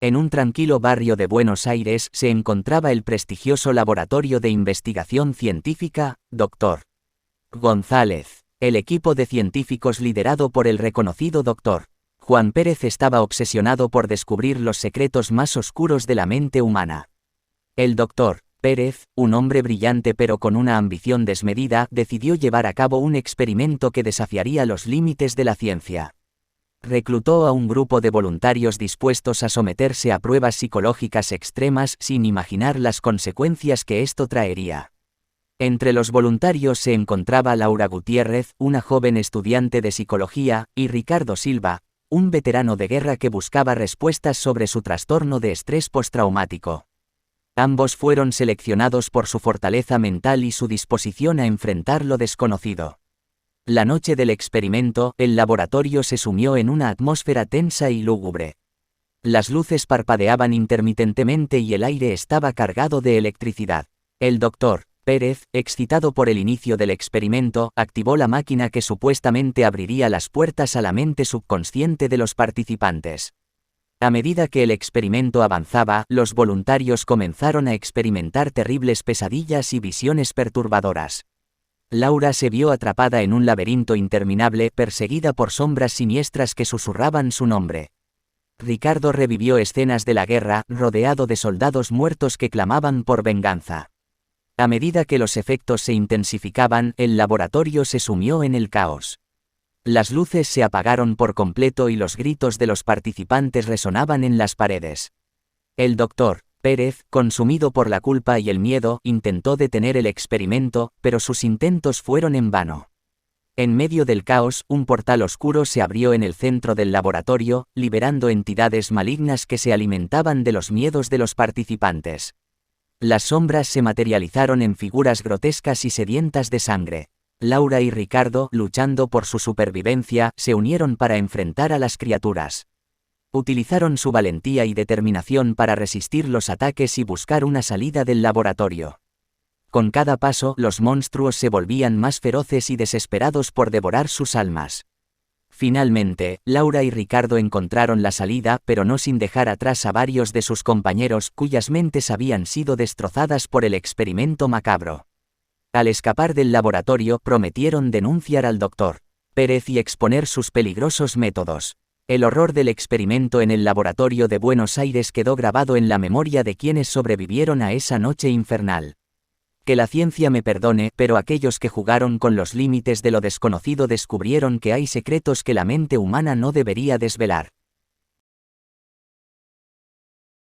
En un tranquilo barrio de Buenos Aires se encontraba el prestigioso Laboratorio de Investigación Científica, Dr. González. El equipo de científicos liderado por el reconocido Dr. Juan Pérez estaba obsesionado por descubrir los secretos más oscuros de la mente humana. El Dr. Pérez, un hombre brillante pero con una ambición desmedida, decidió llevar a cabo un experimento que desafiaría los límites de la ciencia. Reclutó a un grupo de voluntarios dispuestos a someterse a pruebas psicológicas extremas sin imaginar las consecuencias que esto traería. Entre los voluntarios se encontraba Laura Gutiérrez, una joven estudiante de psicología, y Ricardo Silva, un veterano de guerra que buscaba respuestas sobre su trastorno de estrés postraumático. Ambos fueron seleccionados por su fortaleza mental y su disposición a enfrentar lo desconocido. La noche del experimento, el laboratorio se sumió en una atmósfera tensa y lúgubre. Las luces parpadeaban intermitentemente y el aire estaba cargado de electricidad. El Dr. Pérez, excitado por el inicio del experimento, activó la máquina que supuestamente abriría las puertas a la mente subconsciente de los participantes. A medida que el experimento avanzaba, los voluntarios comenzaron a experimentar terribles pesadillas y visiones perturbadoras. Laura se vio atrapada en un laberinto interminable, perseguida por sombras siniestras que susurraban su nombre. Ricardo revivió escenas de la guerra, rodeado de soldados muertos que clamaban por venganza. A medida que los efectos se intensificaban, el laboratorio se sumió en el caos. Las luces se apagaron por completo y los gritos de los participantes resonaban en las paredes. El Dr. Pérez, consumido por la culpa y el miedo, intentó detener el experimento, pero sus intentos fueron en vano. En medio del caos, un portal oscuro se abrió en el centro del laboratorio, liberando entidades malignas que se alimentaban de los miedos de los participantes. Las sombras se materializaron en figuras grotescas y sedientas de sangre. Laura y Ricardo, luchando por su supervivencia, se unieron para enfrentar a las criaturas. Utilizaron su valentía y determinación para resistir los ataques y buscar una salida del laboratorio. Con cada paso, los monstruos se volvían más feroces y desesperados por devorar sus almas. Finalmente, Laura y Ricardo encontraron la salida, pero no sin dejar atrás a varios de sus compañeros cuyas mentes habían sido destrozadas por el experimento macabro. Al escapar del laboratorio, prometieron denunciar al Dr. Pérez y exponer sus peligrosos métodos. El horror del experimento en el laboratorio de Buenos Aires quedó grabado en la memoria de quienes sobrevivieron a esa noche infernal. Que la ciencia me perdone, pero aquellos que jugaron con los límites de lo desconocido descubrieron que hay secretos que la mente humana no debería desvelar.